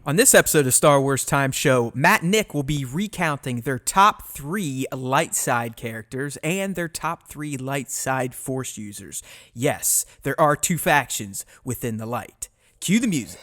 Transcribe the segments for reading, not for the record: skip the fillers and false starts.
On this episode of Star Wars Time Show, Matt and Nick will be recounting their top 3 light side characters and their top 3 light side Force users. Yes, there are 2 factions within the light. Cue the music.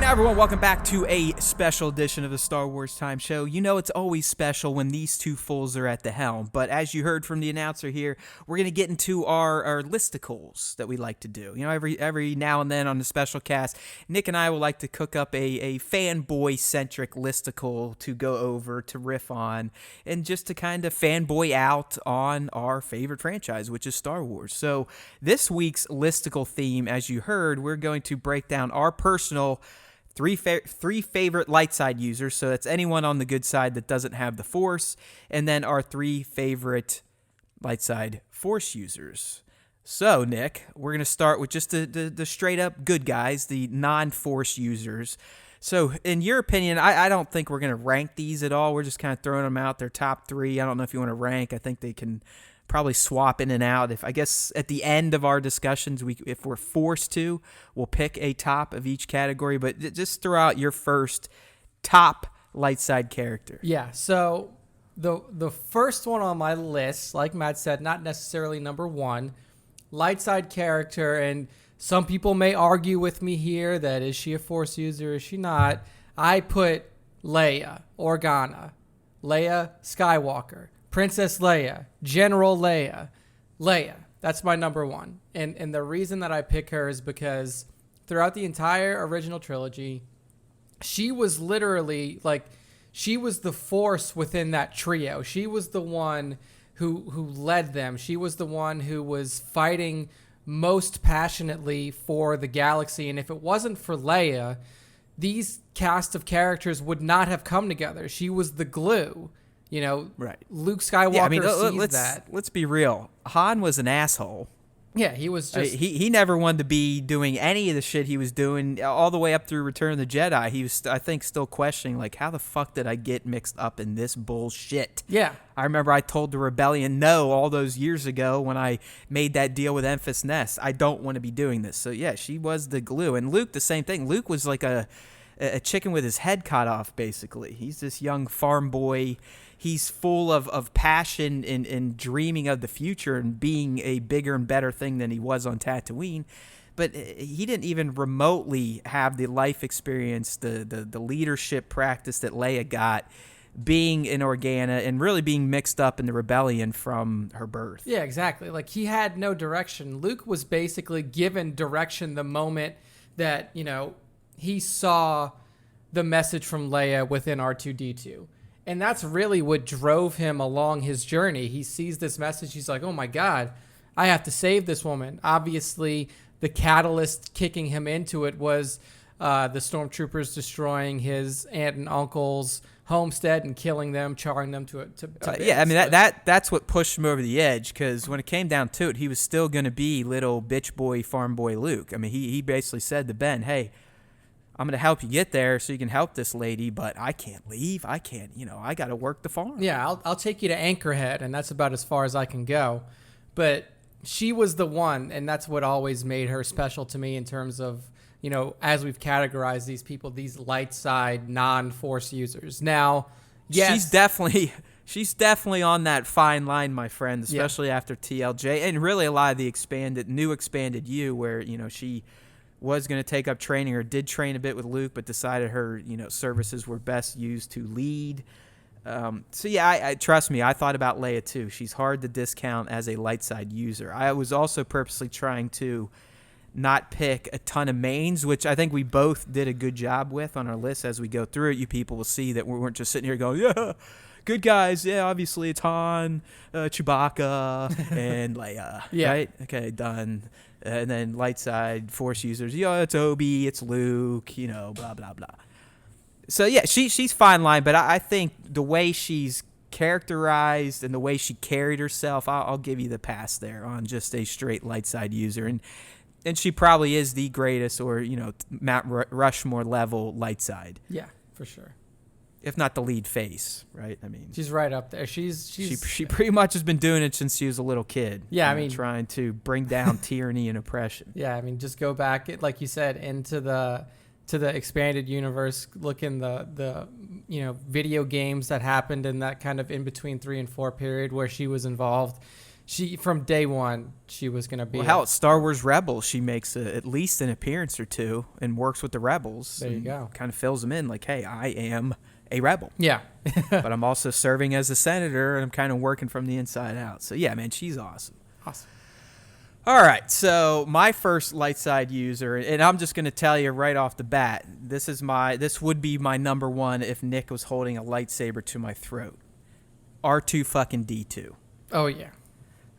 Everyone, welcome back to a special edition of the Star Wars Time Show. You know it's always special when these two fools are at the helm, but as you heard from the announcer here, we're going to get into our listicles that we like to do. You know, every now and then on the special cast, Nick and I will like to cook up a fanboy-centric listicle to go over, to riff on, and just to kind of fanboy out on our favorite franchise, which is Star Wars. So this week's listicle theme, as you heard, we're going to break down our personal three favorite light side users, so that's anyone on the good side that doesn't have the Force, and then our 3 favorite light side Force users. So, Nick, we're going to start with just the straight-up good guys, the non-Force users. So, in your opinion, I don't think we're going to rank these at all. We're just kind of throwing them out there, top 3. I don't know if you want to rank. I think they can probably swap in and out. If I guess at the end of our discussions, if we're forced to, we'll pick a top of each category. But just throw out your first top light side character. Yeah. So the first one on my list, like Matt said, not necessarily number 1, light side character, and some people may argue with me here that is she a Force user, is she not? I put Leia, Organa, Leia Skywalker, Princess Leia, General Leia. Leia, that's my number 1. And the reason that I pick her is because throughout the entire original trilogy, she was literally she was the Force within that trio. She was the one who led them. She was the one who was fighting most passionately for the galaxy. And if it wasn't for Leia, these cast of characters would not have come together. She was the glue. You know, right. Luke Skywalker sees that. Let's be real. Han was an asshole. Yeah, he was just... He never wanted to be doing any of the shit he was doing all the way up through Return of the Jedi. He was, I think, still questioning, like, how the fuck did I get mixed up in this bullshit? Yeah. I remember I told the Rebellion no all those years ago when I made that deal with Enfys Nest. I don't want to be doing this. So, yeah, she was the glue. And Luke, the same thing. Luke was like a chicken with his head cut off, basically. He's this young farm boy. He's full of passion and dreaming of the future and being a bigger and better thing than he was on Tatooine. But he didn't even remotely have the life experience, the leadership practice that Leia got being in Organa and really being mixed up in the rebellion from her birth. Yeah, exactly. Like, he had no direction. Luke was basically given direction the moment that, you know, he saw the message from Leia within R2-D2. And that's really what drove him along his journey. He sees this message. He's like, oh, my God, I have to save this woman. Obviously, the catalyst kicking him into it was the stormtroopers destroying his aunt and uncle's homestead and killing them, charring them to bits. Yeah, I mean, that's what pushed him over the edge, because when it came down to it, he was still going to be little bitch boy, farm boy Luke. I mean, he basically said to Ben, hey, I'm going to help you get there so you can help this lady, but I can't leave. I can't, I got to work the farm. Yeah, I'll take you to Anchorhead, and that's about as far as I can go. But she was the one, and that's what always made her special to me in terms of, as we've categorized these people, these light side non-Force users. Now, yes. She's definitely on that fine line, my friend, especially after TLJ, and really a lot of the expanded you, where, she was going to take up training or did train a bit with Luke, but decided her, services were best used to lead. So yeah, I trust me, I thought about Leia too. She's hard to discount as a light side user. I was also purposely trying to not pick a ton of mains, which I think we both did a good job with on our list. As we go through it, you people will see that we weren't just sitting here going, yeah, good guys. Yeah, obviously it's Han, Chewbacca, and Leia. Yeah. Right? Okay, done. And then light side Force users, it's Obi, it's Luke, blah, blah, blah. So, yeah, she's fine line, but I think the way she's characterized and the way she carried herself, I'll give you the pass there on just a straight light side user. And she probably is the greatest, or, you know, Mount Rushmore level light side. Yeah, for sure. If not the lead face, right? I mean, she's right up there. She pretty much has been doing it since she was a little kid. Yeah, I mean, trying to bring down tyranny and oppression. Yeah, I mean, just go back, like you said, into the expanded universe. Look in the you know, video games that happened in that kind of in between 3 and 4 period where she was involved. She, from day one, she was going to be. Well, hell, Star Wars Rebels, she makes at least an appearance or two and works with the rebels. There you go. Kind of fills them in like, hey, I am a rebel. Yeah. But I'm also serving as a senator, and I'm kind of working from the inside out. So, yeah, man, she's awesome. Awesome. All right, so my first light side user, and I'm just going to tell you right off the bat, this would be my number one if Nick was holding a lightsaber to my throat. R2 fucking D2. Oh, yeah.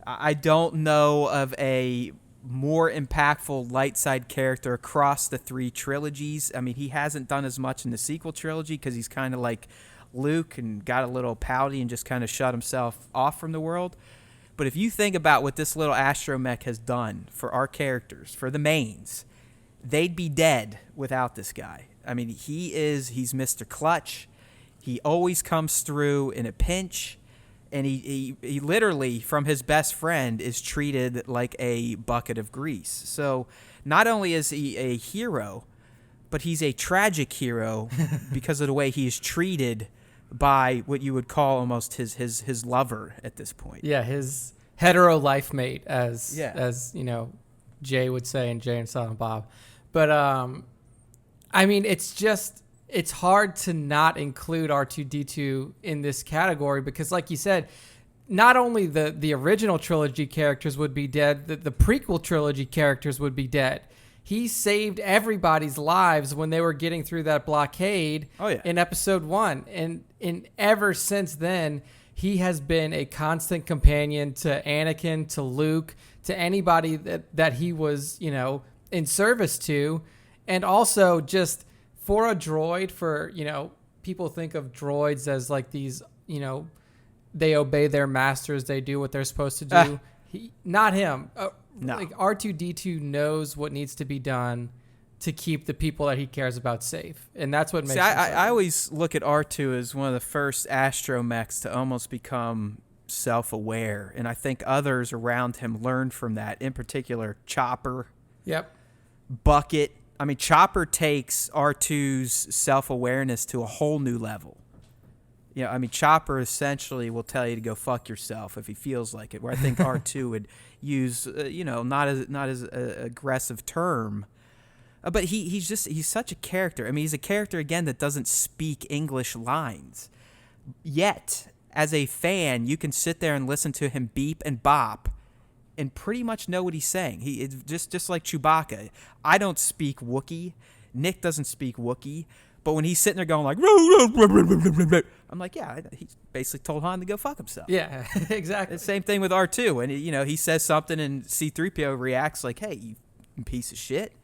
I don't know of a more impactful light side character across the 3 trilogies. I mean, he hasn't done as much in the sequel trilogy because he's kind of like Luke and got a little pouty and just kind of shut himself off from the world. But if you think about what this little astromech has done for our characters, for the mains, they'd be dead without this guy. I mean, he's Mr. Clutch. He always comes through in a pinch. And he literally, from his best friend, is treated like a bucket of grease. So not only is he a hero, but he's a tragic hero because of the way he is treated by what you would call almost his lover at this point. Yeah, his hetero life mate, as you know, Jay would say in Jay and Silent Bob. But I mean, it's hard to not include R2-D2 in this category because, like you said, not only the original trilogy characters would be dead, the prequel trilogy characters would be dead. He saved everybody's lives when they were getting through that blockade in episode 1. And ever since then, he has been a constant companion to Anakin, to Luke, to anybody that he was, you know, in service to. And also just for a droid, for, you know, people think of droids as like these, you know, they obey their masters, they do what they're supposed to do. Not him. No. Like R2-D2 knows what needs to be done to keep the people that he cares about safe. And that's what makes I always look at R2 as one of the first astromechs to almost become self-aware. And I think others around him learned from that, in particular Chopper. Yep. Bucket. I mean, Chopper takes R2's self-awareness to a whole new level. You know, I mean, Chopper essentially will tell you to go fuck yourself if he feels like it, where I think R2 would use, you know, not as aggressive term. But he's such a character. I mean, he's a character, again, that doesn't speak English lines. Yet, as a fan, you can sit there and listen to him beep and bop and pretty much know what he's saying. It's just like Chewbacca. I don't speak Wookiee. Nick doesn't speak Wookiee. But when he's sitting there going like, I'm like, yeah, he basically told Han to go fuck himself. Yeah, exactly. The same thing with R2. And, you know, he says something and C-3PO reacts like, hey, you piece of shit.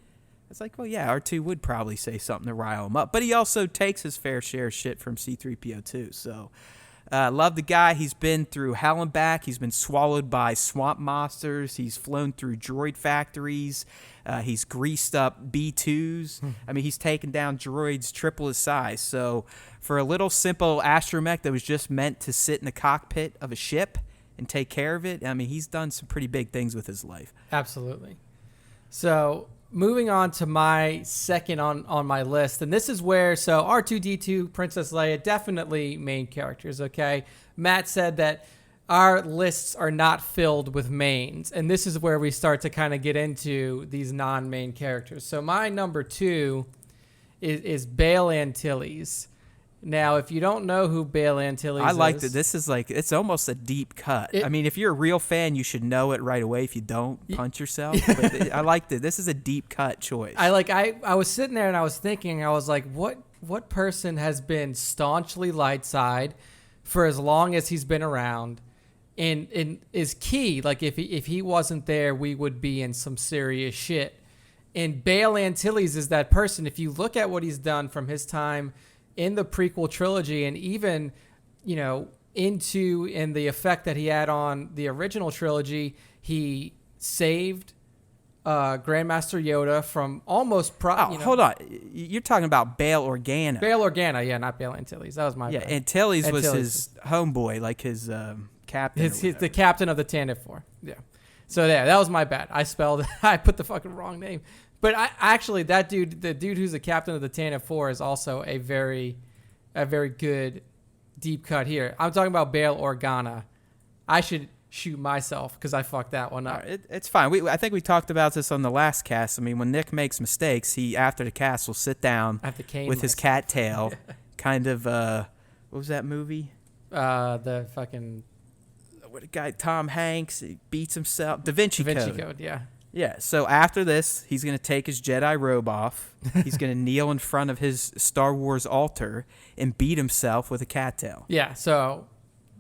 It's like, well, yeah, R2 would probably say something to rile him up. But he also takes his fair share of shit from C-3PO too. So love the guy. He's been through hell and back. He's been swallowed by swamp monsters. He's flown through droid factories. He's greased up B-2s. I mean, he's taken down droids triple his size. So for a little simple astromech that was just meant to sit in the cockpit of a ship and take care of it, I mean, he's done some pretty big things with his life. Absolutely. So moving on to my second on my list, and this is where, so R2-D2, Princess Leia, definitely main characters, okay? Matt said that our lists are not filled with mains, and this is where we start to kind of get into these non-main characters. So my number 2 is Bail Antilles. Now, if you don't know who Bail Antilles is... I like that. This is like, it's almost a deep cut. I mean, if you're a real fan, you should know it right away. If you don't, punch yourself. But I like that. This is a deep cut choice. I was sitting there and I was thinking, I was like, what person has been staunchly light side for as long as he's been around and is key? Like, if he wasn't there, we would be in some serious shit. And Bail Antilles is that person. If you look at what he's done from his time in the prequel trilogy, and even, you know, in the effect that he had on the original trilogy, he saved Grandmaster Yoda from almost hold on. You're talking about Bail Organa. Bail Organa, yeah, not Bail Antilles. That was my bad. Antilles was his homeboy, like his captain. He's the captain of the Tantive 4. Yeah. So yeah, that was my bad. I put the fucking wrong name. But I actually, that dude, the dude who's the captain of the Tantive 4 is also a very good deep cut here. I'm talking about Bail Organa. I should shoot myself because I fucked that one up. It's fine. I think we talked about this on the last cast. I mean, when Nick makes mistakes, he, after the cast, will sit down with his cat tail, kind of, what was that movie? The fucking... What a guy, Tom Hanks, he beats himself. Da Vinci Code. Yeah. Yeah, so after this, he's going to take his Jedi robe off. He's going to kneel in front of his Star Wars altar and beat himself with a cattail. Yeah, so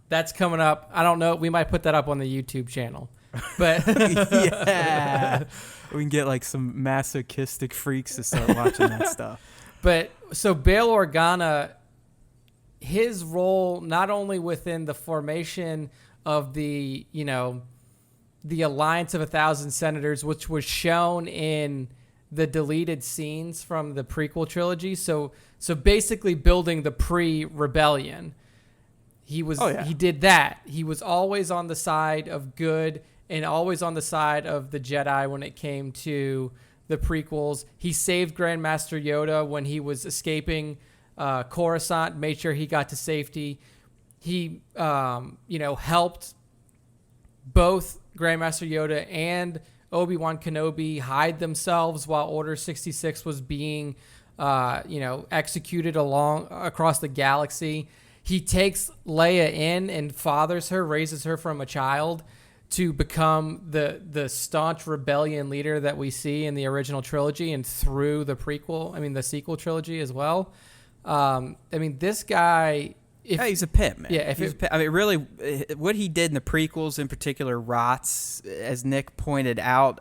that's coming up. I don't know. We might put that up on the YouTube channel. But yeah. We can get like some masochistic freaks to start watching that stuff. But so Bail Organa, his role not only within the formation of the, the Alliance of 1,000 Senators, which was shown in the deleted scenes from the prequel trilogy. So basically building the pre-rebellion. He did that. He was always on the side of good and always on the side of the Jedi when it came to the prequels. He saved Grandmaster Yoda when he was escaping Coruscant, made sure he got to safety. He, helped both Grandmaster Yoda and Obi-Wan Kenobi hide themselves while Order 66 was being, executed across the galaxy. He takes Leia in and fathers her, raises her from a child to become the staunch rebellion leader that we see in the original trilogy and through the sequel trilogy as well. This guy... he's a pimp, man. Yeah, really, what he did in the prequels, in particular, rots. As Nick pointed out,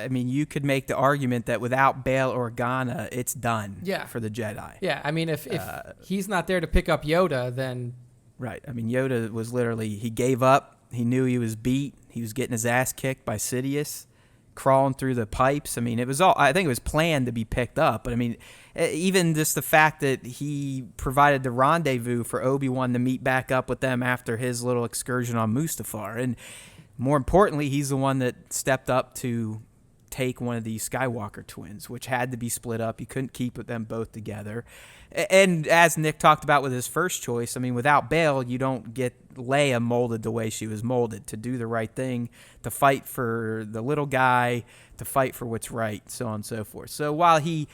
you could make the argument that without Bail Organa, it's done. For the Jedi. Yeah, if he's not there to pick up Yoda, then right. Yoda was literally, he gave up. He knew he was beat. He was getting his ass kicked by Sidious, crawling through the pipes. It was all. I think it was planned to be picked up, but even just the fact that he provided the rendezvous for Obi-Wan to meet back up with them after his little excursion on Mustafar. And more importantly, he's the one that stepped up to take one of these Skywalker twins, which had to be split up. You couldn't keep them both together. And as Nick talked about with his first choice, without Bail, you don't get Leia molded the way she was molded, to do the right thing, to fight for the little guy, to fight for what's right, so on and so forth. So while he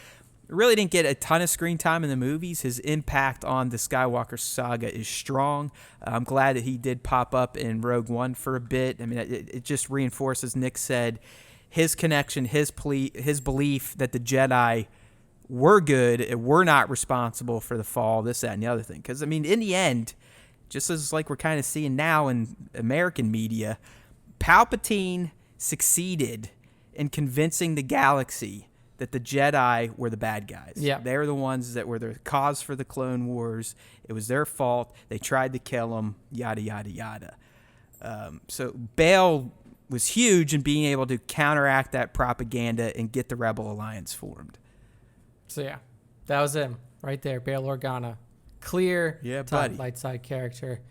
really didn't get a ton of screen time in the movies, his impact on the Skywalker saga is strong. I'm glad that he did pop up in Rogue One for a bit. It just reinforces, Nick said, his connection, his belief that the Jedi were good and were not responsible for the fall, this, that, and the other thing. Because, in the end, just as like we're kind of seeing now in American media, Palpatine succeeded in convincing the galaxy that the Jedi were the bad guys. Yeah. They were the ones that were the cause for the Clone Wars. It was their fault. They tried to kill them, yada, yada, yada. So Bail was huge in being able to counteract that propaganda and get the Rebel Alliance formed. So, yeah, that was him right there, Bail Organa. Clear, light side character.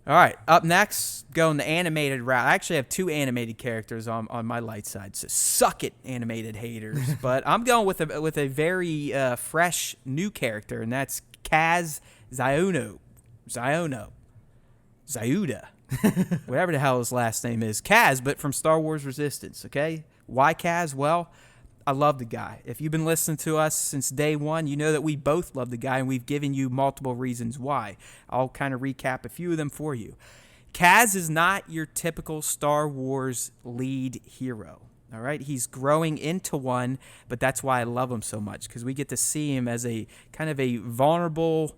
All right, up next, going the animated route. I actually have two animated characters on my light side, so suck it, animated haters. But I'm going with a very fresh new character, and that's Kaz Zioda. Whatever the hell his last name is. Kaz, but from Star Wars Resistance, okay? Why Kaz? Well, I love the guy. If you've been listening to us since day one, you know that we both love the guy, and we've given you multiple reasons why. I'll kind of recap a few of them for you. Kaz is not your typical Star Wars lead hero. All right, he's growing into one, but that's why I love him so much, because we get to see him as a kind of a vulnerable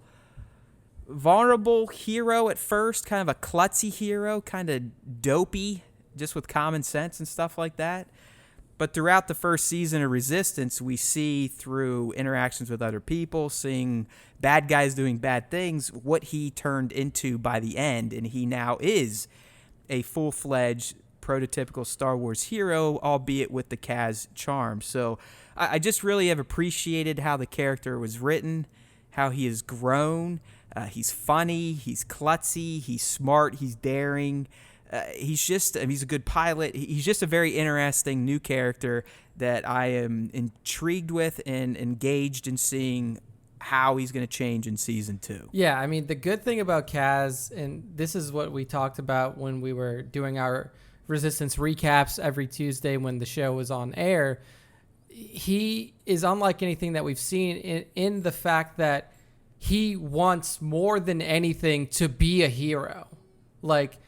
hero at first, kind of a klutzy hero, kind of dopey, just with common sense and stuff like that. But throughout the first season of Resistance, we see through interactions with other people, seeing bad guys doing bad things, what he turned into by the end. And he now is a full-fledged, prototypical Star Wars hero, albeit with the Kaz charm. So I just really have appreciated how the character was written, how he has grown. He's funny, he's klutzy, he's smart, he's daring. He's a good pilot. He's just a very interesting new character that I am intrigued with and engaged in seeing how he's going to change in season 2. Yeah, I mean, the good thing about Kaz, and this is what we talked about when we were doing our Resistance recaps every Tuesday when the show was on air, he is unlike anything that we've seen in the fact that he wants more than anything to be a hero. Like,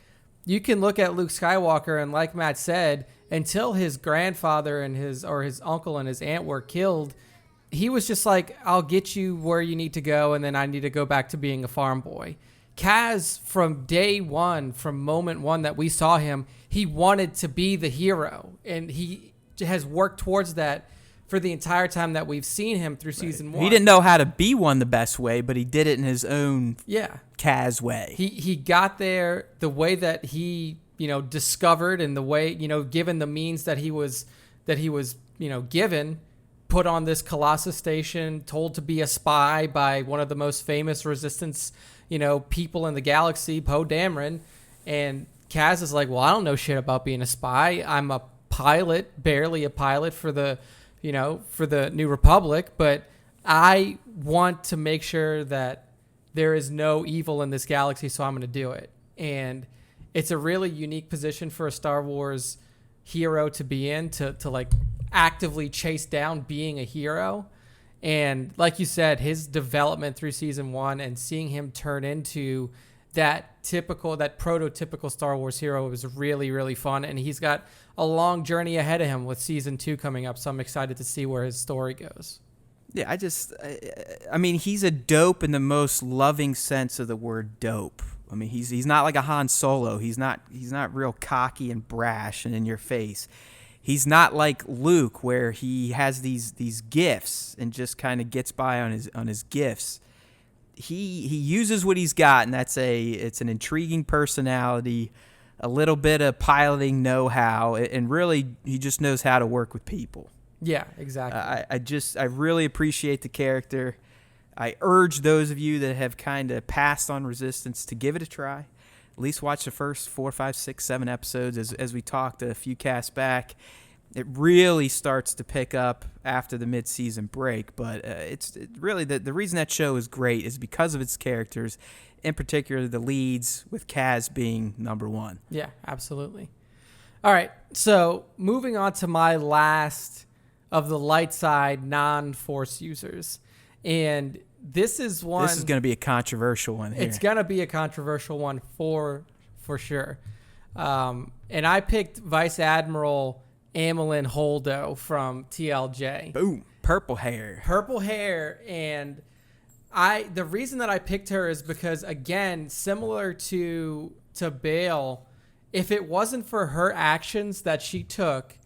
you can look at Luke Skywalker, and like Matt said, until his grandfather and his uncle and his aunt were killed, he was just like, I'll get you where you need to go, and then I need to go back to being a farm boy. Kaz, from day one, from moment one that we saw him, he wanted to be the hero, and he has worked towards that for the entire time that we've seen him through season 1. He didn't know how to be one the best way, but he did it in his own Kaz way. He got there the way that he, discovered, and the way, given the means that he was, given, put on this Colossus station, told to be a spy by one of the most famous Resistance, people in the galaxy, Poe Dameron. And Kaz is like, well, I don't know shit about being a spy. I'm a pilot, barely a pilot for the New Republic, but I want to make sure that there is no evil in this galaxy, so I'm going to do it. And it's a really unique position for a Star Wars hero to be in, to like actively chase down being a hero. And like you said, his development through season 1 and seeing him turn into that prototypical Star Wars hero was really, really fun. And he's got a long journey ahead of him with season 2 coming up. So I'm excited to see where his story goes. Yeah, I mean, he's a dope in the most loving sense of the word dope. I mean, he's not like a Han Solo. He's not real cocky and brash and in your face. He's not like Luke, where he has these gifts and just kind of gets by on his gifts. He uses what he's got, and it's an intriguing personality, a little bit of piloting know-how, and really he just knows how to work with people. Yeah, exactly. I really appreciate the character. I urge those of you that have kind of passed on Resistance to give it a try. At least watch the first 4, 5, 6, 7 episodes. As we talked a few casts back, it really starts to pick up after the mid-season break. But it's really the reason that show is great is because of its characters, in particular the leads, with Kaz being number 1. Yeah, absolutely. All right, so moving on to my last of the light side non-Force users. And this is one... This is going to be a controversial one here. It's going to be a controversial one for sure. And I picked Vice Admiral Amilyn Holdo from TLJ. Boom. Purple hair. And the reason that I picked her is because, again, similar to Bail, if it wasn't for her actions that she took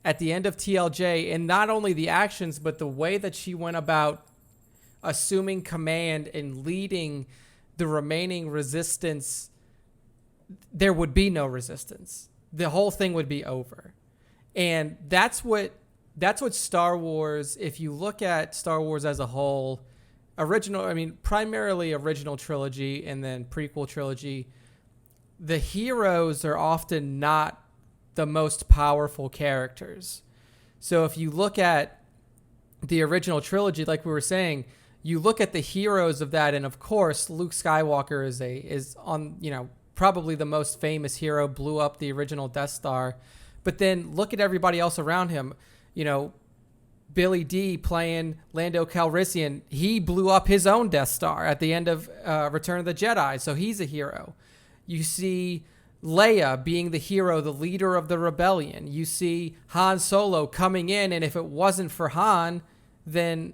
at the end of TLJ, and not only the actions, but the way that she went about assuming command and leading the remaining resistance, there would be no resistance. The whole thing would be over. And that's what Star Wars, if you look at Star Wars as a whole, primarily original trilogy and then prequel trilogy, the heroes are often not the most powerful characters. So if you look at the original trilogy, like we were saying, you look at the heroes of that, and of course, Luke Skywalker is probably the most famous hero, blew up the original Death Star. But then look at everybody else around him. Billy D playing Lando Calrissian, he blew up his own Death Star at the end of Return of the Jedi, so he's a hero. You see Leia being the hero, the leader of the rebellion. You see Han Solo coming in, and if it wasn't for Han, then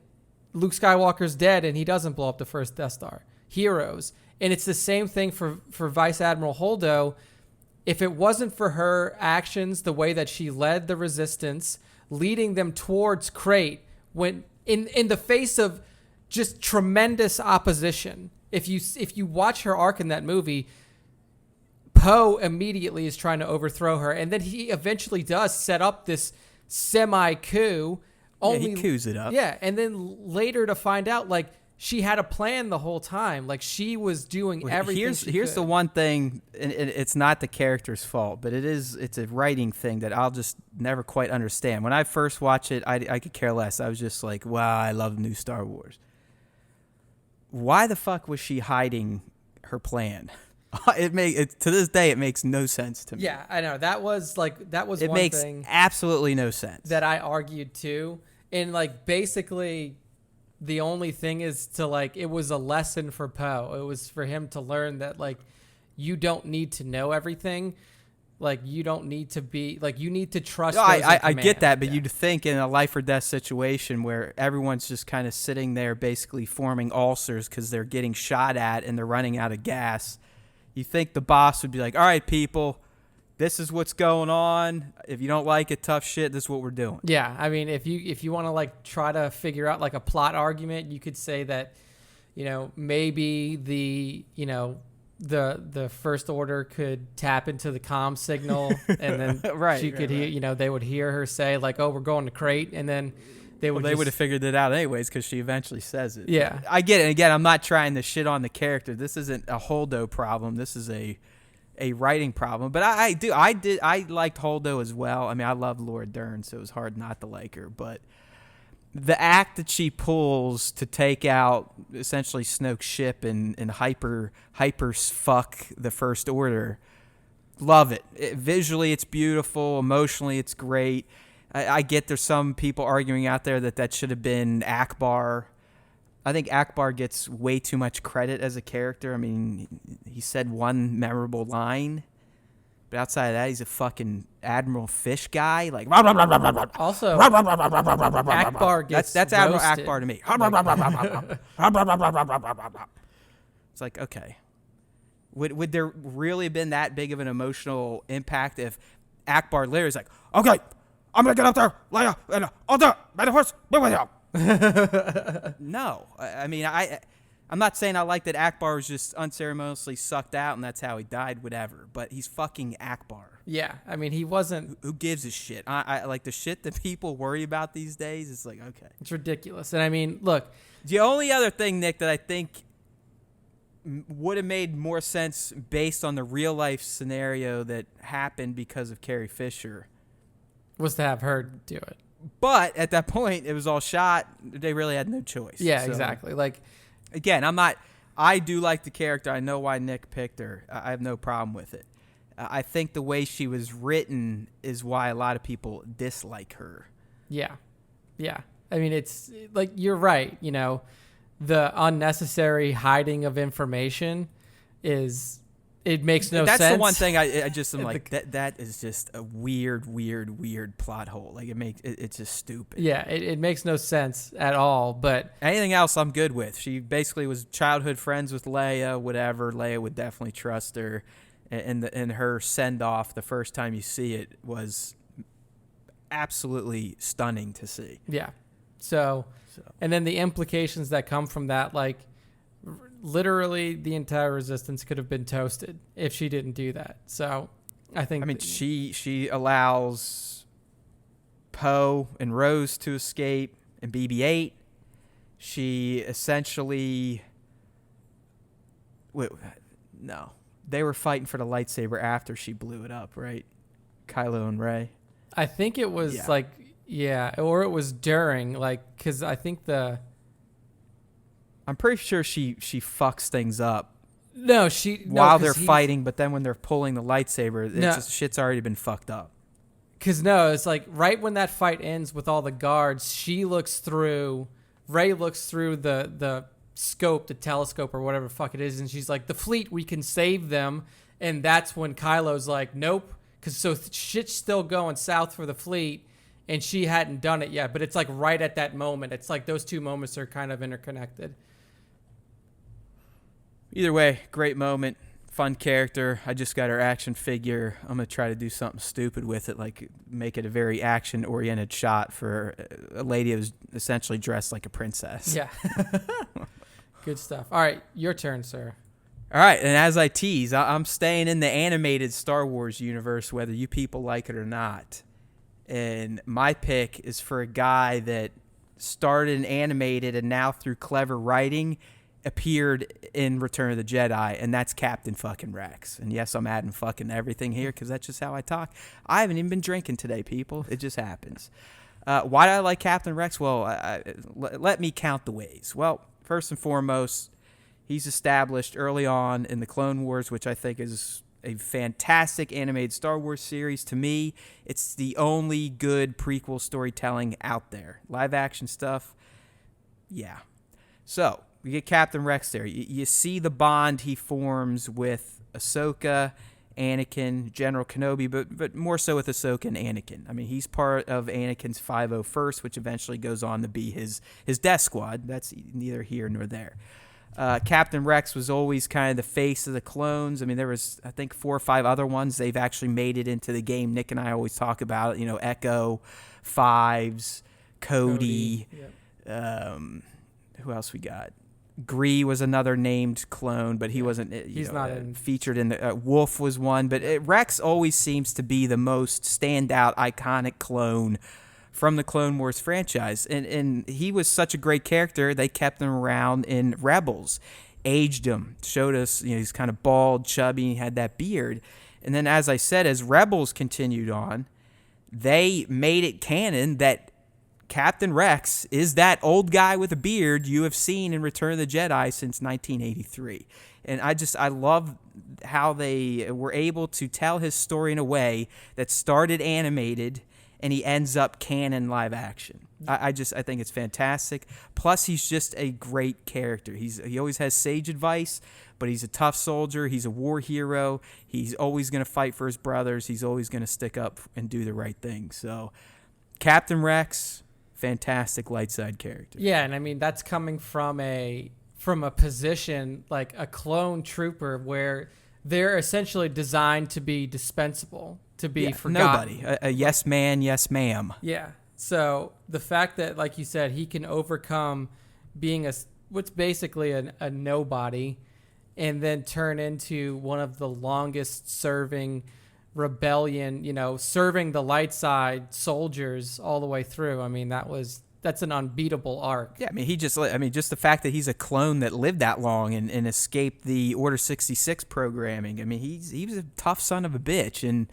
Luke Skywalker's dead and he doesn't blow up the first Death Star. Heroes. And it's the same thing for Vice Admiral Holdo. If it wasn't for her actions, the way that she led the resistance, leading them towards Crate when in the face of just tremendous opposition. If you watch her arc in that movie, Poe immediately is trying to overthrow her, and then he eventually does set up this semi-coup. He coups it up. Yeah, and then later to find out, like, she had a plan the whole time. Like, she was doing everything Here's the one thing, and it's not the character's fault, but it's a writing thing that I'll just never quite understand. When I first watched it, I could care less. I was just like, wow, I love the new Star Wars. Why the fuck was she hiding her plan? To this day, it makes no sense to me. Yeah, I know. That was one thing. It makes absolutely no sense. That I argued too. And, like, basically, the only thing is to, like, it was a lesson for Poe. It was for him to learn that, like, you don't need to know everything. Like, you don't need to be, like, you need to trust those in I command. get that, but you'd think in a life or death situation where everyone's just kind of sitting there basically forming ulcers because they're getting shot at and they're running out of gas, you think the boss would be like, all right, people, this is what's going on. If you don't like it, tough shit, this is what we're doing. Yeah, I mean, if you want to, like, try to figure out, like, a plot argument, you could say that, you know, maybe the First Order could tap into the comm signal, and then she could hear, you know, they would hear her say, like, oh, we're going to Crate, and then they would have figured it out anyways because she eventually says it. Yeah. I get it. Again, I'm not trying to shit on the character. This isn't a Holdo problem. This is a writing problem. But I liked Holdo as well. I mean, I love Laura Dern, so it was hard not to like her. But the act that she pulls to take out essentially Snoke's ship and hyper fuck the First Order, love it. Visually, it's beautiful. Emotionally, it's great. I get there's some people arguing out there that should have been Akbar. I think Akbar gets way too much credit as a character. I mean, he said one memorable line, but outside of that, he's a fucking Admiral Fish guy. Like, also, Akbar gets that's Admiral roasted. Akbar to me. It's like, okay, would there really have been that big of an emotional impact if Akbar literally is like, okay, I'm gonna get up there, Leia, and I'll do it. May the Force be with you. No, I mean, I'm not saying I like that Akbar was just unceremoniously sucked out and that's how he died, whatever. But he's fucking Akbar. Yeah, I mean, he wasn't. Who gives a shit? I like the shit that people worry about these days. It's like, okay, it's ridiculous. And I mean, look, the only other thing, Nick, that I think would have made more sense based on the real life scenario that happened because of Carrie Fisher was to have her do it. But at that point, it was all shot. They really had no choice. Yeah, so, exactly. Like, again, I do like the character. I know why Nick picked her. I have no problem with it. I think the way she was written is why a lot of people dislike her. Yeah. Yeah. I mean, it's like, you're right. You know, the unnecessary hiding of information it makes no sense. That's the one thing I just am like, that is just a weird plot hole. Like, it's just stupid. Yeah, it makes no sense at all. But anything else I'm good with. She basically was childhood friends with Leia, whatever. Leia would definitely trust her. And her send-off the first time you see it was absolutely stunning to see. Yeah. So, and then the implications that come from that, like, literally the entire Resistance could have been toasted if she didn't do that. So I mean, she allows Poe and Rose to escape and BB-8. She essentially they were fighting for the lightsaber after she blew it up, right? Kylo and Rey. I think it was or it was during, like, because I think I'm pretty sure she fucks things up. While they're fighting, but then when they're pulling the lightsaber, just shit's already been fucked up. Because it's like right when that fight ends with all the guards, Rey looks through the scope, the telescope or whatever the fuck it is, and she's like, the fleet, we can save them. And that's when Kylo's like, nope, because shit's still going south for the fleet, and she hadn't done it yet. But it's like right at that moment. It's like those two moments are kind of interconnected. Either way, great moment. fun character. I just got her action figure. I'm going to try to do something stupid with it, like make it a very action-oriented shot for a lady who's essentially dressed like a princess. Yeah. Good stuff. All right, your turn, sir. All right, and as I tease, I'm staying in the animated Star Wars universe, whether you people like it or not. And my pick is for a guy that started in animated and now through clever writing appeared in Return of the Jedi, and that's Captain fucking Rex. And yes, I'm adding fucking everything here because that's just how I talk. I haven't even been drinking today, people. It just happens. Why do I like Captain Rex? Well, let me count the ways. Well, first and foremost, he's established early on in the Clone Wars, which I think is a fantastic animated Star Wars series. To me, it's the only good prequel storytelling out there. Live action stuff, yeah. So, we get Captain Rex there. You see the bond he forms with Ahsoka, Anakin, General Kenobi, but more so with Ahsoka and Anakin. I mean, he's part of Anakin's 501st, which eventually goes on to be his death squad. That's neither here nor there. Captain Rex was always kind of the face of the clones. I mean, there was, I think, 4 or 5 other ones. They've actually made it into the game. Nick and I always talk about it. You know, Echo, Fives, Cody. Yep. Who else we got? Gree was another named clone, but he wasn't. He's not featured in the. Wolf was one, but Rex always seems to be the most standout, iconic clone from the Clone Wars franchise, and he was such a great character. They kept him around in Rebels, aged him, showed us. You know, he's kind of bald, chubby, he had that beard, and then as I said, as Rebels continued on, they made it canon that Captain Rex is that old guy with a beard you have seen in Return of the Jedi since 1983. And I love how they were able to tell his story in a way that started animated and he ends up canon live action. I think it's fantastic. Plus, he's just a great character. He always has sage advice, but he's a tough soldier. He's a war hero. He's always going to fight for his brothers. He's always going to stick up and do the right thing. So, Captain Rex, fantastic light side character. Yeah, and I mean that's coming from a position like a clone trooper where they're essentially designed to be dispensable, to be forgotten. Nobody. A yes man, yes ma'am. Yeah. So the fact that, like you said, he can overcome being what's basically a nobody and then turn into one of the longest serving rebellion, you know, serving the light side soldiers all the way through. I mean, that's an unbeatable arc. Yeah, I mean, just the fact that he's a clone that lived that long and escaped the Order 66 programming. I mean, he was a tough son of a bitch. And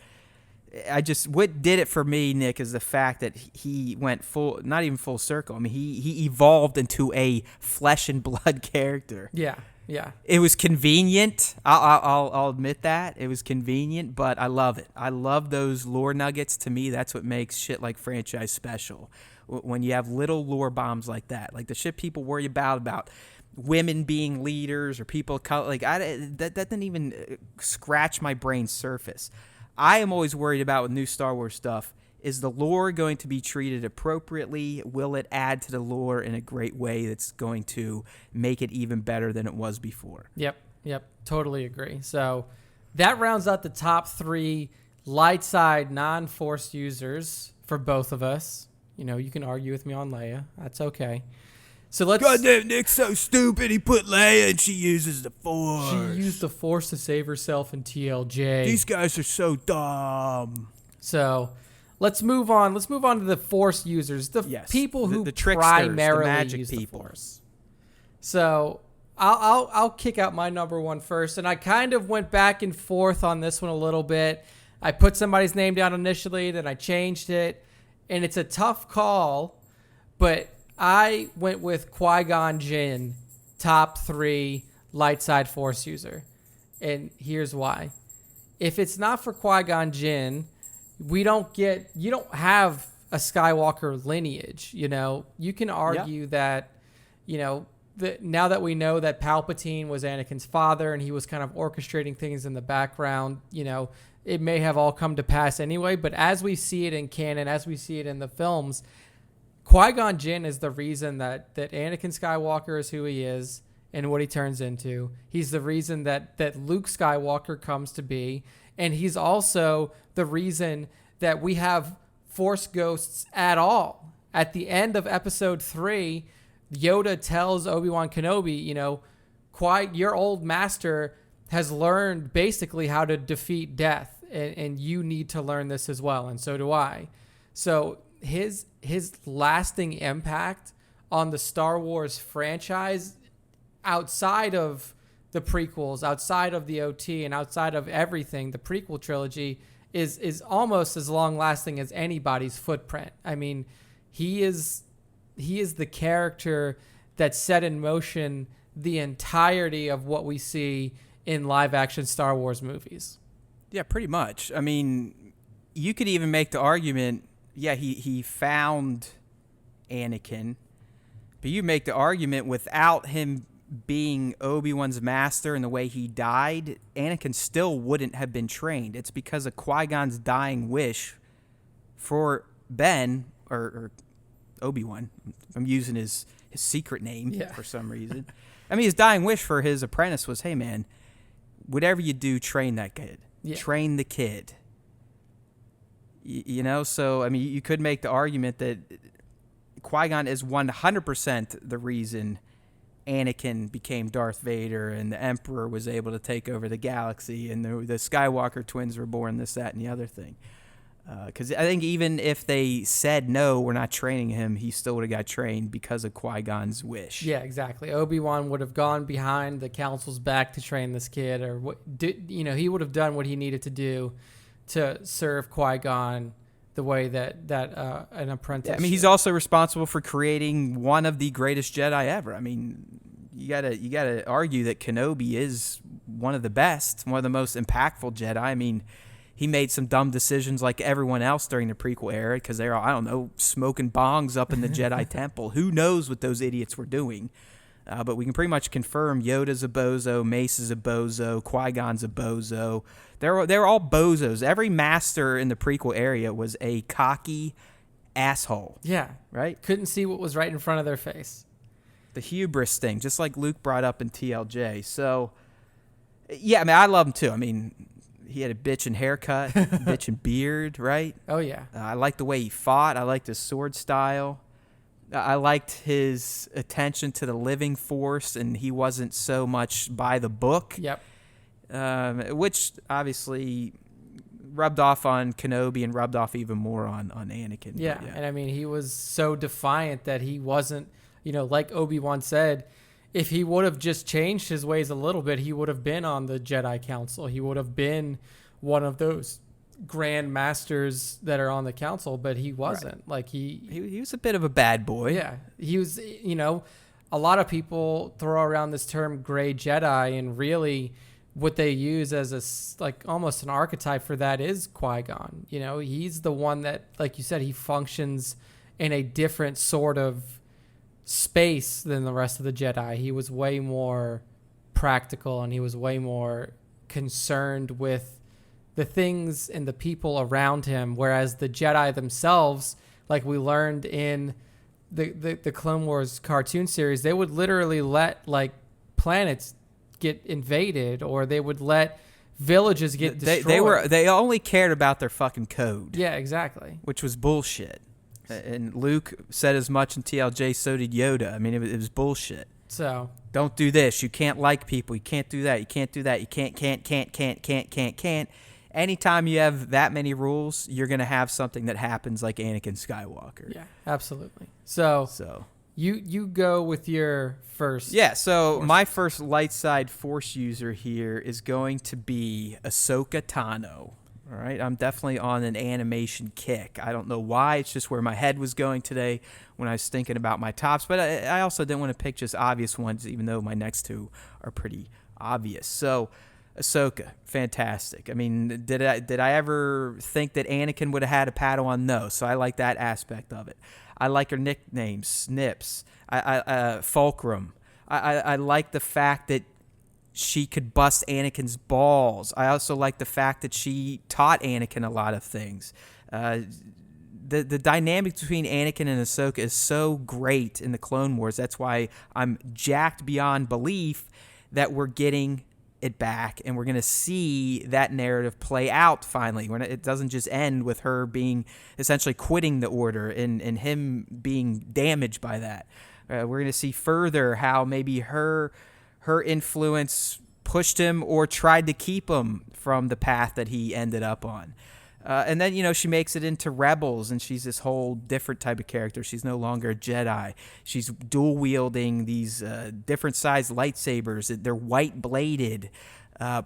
what did it for me, Nick, is the fact that he went not even full circle. I mean, he evolved into a flesh and blood character. Yeah. Yeah. It was convenient. I'll admit that. It was convenient, but I love it. I love those lore nuggets. To me, that's what makes shit like franchise special. When you have little lore bombs like that. Like the shit people worry about women being leaders or people of color. Like that didn't even scratch my brain's surface. I am always worried about with new Star Wars stuff. Is the lore going to be treated appropriately? Will it add to the lore in a great way that's going to make it even better than it was before? Yep. Totally agree. So that rounds out the top 3 light side non-Force users for both of us. You know, you can argue with me on Leia. That's okay. So let's. Goddamn, Nick's so stupid. He put Leia and she uses the Force. She used the Force to save herself in TLJ. These guys are so dumb. So let's move on. Let's move on to the Force users, people who the tricksters, primarily the magic use people. the Force. So I'll kick out my number one first, and I kind of went back and forth on this one a little bit. I put somebody's name down initially, then I changed it, and it's a tough call, but I went with Qui-Gon Jinn, top 3 light side Force user, and here's why. If it's not for Qui-Gon Jinn, you don't have a Skywalker lineage. You know, you can argue that, you know, now that we know that Palpatine was Anakin's father and he was kind of orchestrating things in the background, you know, it may have all come to pass anyway. But as we see it in canon, as we see it in the films, Qui-Gon Jinn is the reason that Anakin Skywalker is who he is, and what he turns into. He's the reason that Luke Skywalker comes to be. And he's also the reason that we have Force ghosts at all. At the end of episode 3, Yoda tells Obi-Wan Kenobi, your old master has learned basically how to defeat death, and you need to learn this as well, and so do I. So his lasting impact on the Star Wars franchise, outside of the prequels, outside of the OT, and outside of everything, the prequel trilogy is almost as long lasting as anybody's footprint. I mean, he is the character that set in motion the entirety of what we see in live action Star Wars movies. Yeah, pretty much. I mean, you could even make the argument, he found Anakin, but you make the argument without him being Obi-Wan's master and the way he died, Anakin still wouldn't have been trained. It's because of Qui-Gon's dying wish for Ben, or Obi-Wan. I'm using his secret name for some reason. I mean, his dying wish for his apprentice was, hey, man, whatever you do, train that kid. Yeah. Train the kid. So, I mean, you could make the argument that Qui-Gon is 100% the reason Anakin became Darth Vader and the Emperor was able to take over the galaxy and the Skywalker twins were born, this, that, and the other thing. Because I think even if they said, no, we're not training him, he still would have got trained because of Qui-Gon's wish. Yeah, exactly. Obi-Wan would have gone behind the council's back to train this kid, or he would have done what he needed to do to serve Qui-Gon the way that an apprentice. Yeah, I mean, he's also responsible for creating one of the greatest Jedi ever. I mean, you gotta argue that Kenobi is one of the best, one of the most impactful Jedi. I mean, he made some dumb decisions like everyone else during the prequel era because they're, I don't know, smoking bongs up in the Jedi Temple. Who knows what those idiots were doing? But we can pretty much confirm Yoda's a bozo, Mace is a bozo, Qui-Gon's a bozo. They're all bozos. Every master in the prequel area was a cocky asshole. Yeah. Right? Couldn't see what was right in front of their face. The hubris thing, just like Luke brought up in TLJ. So, yeah, I mean, I love him too. I mean, he had a bitchin' haircut, bitchin' beard, right? Oh, yeah. I liked the way he fought. I liked his sword style. I liked his attention to the living force, and he wasn't so much by the book. Yep. Which obviously rubbed off on Kenobi and rubbed off even more on Anakin. Yeah, and I mean, he was so defiant that he wasn't, like Obi-Wan said, if he would have just changed his ways a little bit, he would have been on the Jedi Council. He would have been one of those grand masters that are on the council, but he wasn't. Right. Like he was a bit of a bad boy. Yeah, he was. A lot of people throw around this term "gray Jedi," and really, what they use as almost an archetype for that is Qui-Gon. He's the one that, like you said, he functions in a different sort of space than the rest of the Jedi. He was way more practical, and he was way more concerned with the things and the people around him, whereas the Jedi themselves, like we learned in the Clone Wars cartoon series, they would literally let planets get invaded, or they would let villages get destroyed. They only cared about their fucking code. Yeah, exactly. Which was bullshit. And Luke said as much in TLJ, so did Yoda. I mean, it was bullshit. So don't do this. You can't like people. You can't do that. You can't do that. You can't. Anytime you have that many rules, you're going to have something that happens like Anakin Skywalker. Yeah, absolutely. So you go with your first. Yeah, so my first light side Force user here is going to be Ahsoka Tano. All right, I'm definitely on an animation kick. I don't know why. It's just where my head was going today when I was thinking about my tops. But I also didn't want to pick just obvious ones, even though my next two are pretty obvious. So Ahsoka, fantastic. I mean, did I ever think that Anakin would have had a Padawan? No. So I like that aspect of it. I like her nicknames, Snips, Fulcrum. I like the fact that she could bust Anakin's balls. I also like the fact that she taught Anakin a lot of things. the dynamic between Anakin and Ahsoka is so great in the Clone Wars. That's why I'm jacked beyond belief that we're getting it back, and we're going to see that narrative play out finally, when it doesn't just end with her being essentially quitting the Order and him being damaged by that. We're going to see further how maybe her influence pushed him or tried to keep him from the path that he ended up on. And then, she makes it into Rebels, and she's this whole different type of character. She's no longer a Jedi. She's dual-wielding these different-sized lightsabers. They're white-bladed.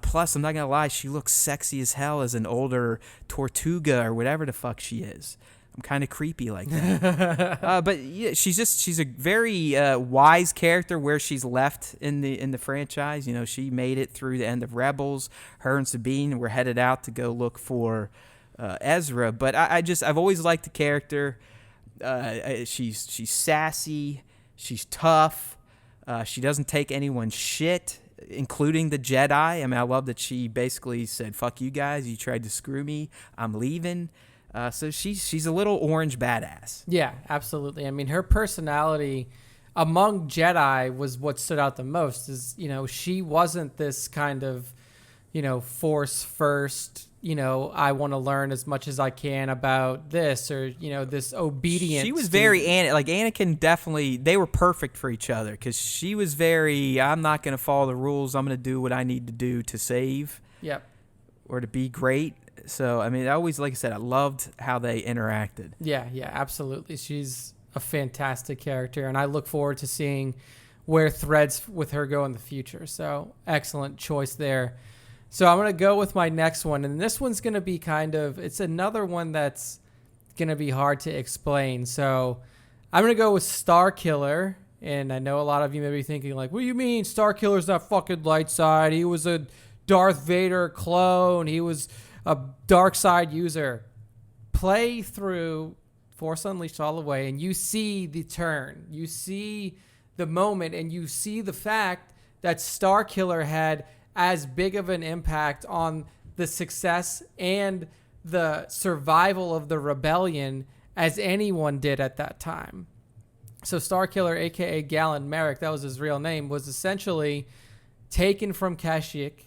Plus, I'm not going to lie, she looks sexy as hell as an older Tortuga or whatever the fuck she is. I'm kind of creepy like that. But yeah, she's a very wise character where she's left in the franchise. She made it through the end of Rebels. Her and Sabine were headed out to go look for Ezra, but I've always liked the character. She's sassy, she's tough, she doesn't take anyone's shit, including the Jedi. I mean, I love that she basically said, "Fuck you guys, you tried to screw me, I'm leaving." So she's a little orange badass. Yeah, absolutely. I mean, her personality among Jedi was what stood out the most. Is she wasn't this kind of force first, I want to learn as much as I can about this, or, this obedience. She was very, like Anakin definitely, they were perfect for each other, because she was very, I'm not going to follow the rules, I'm going to do what I need to do to save. Yep. Or to be great. So, I mean, like I said, I loved how they interacted. Yeah, absolutely. She's a fantastic character, and I look forward to seeing where threads with her go in the future. So, excellent choice there. So I'm going to go with my next one, and this one's going to be it's another one that's going to be hard to explain. So I'm going to go with Starkiller, and I know a lot of you may be thinking, like, what do you mean Starkiller's that fucking light side? He was a Darth Vader clone. He was a dark side user. Play through Force Unleashed all the way, and you see the turn. You see the moment, and you see the fact that Starkiller had as big of an impact on the success and the survival of the rebellion as anyone did at that time. So Starkiller, a.k.a. Galan Marek, that was his real name, was essentially taken from Kashyyyk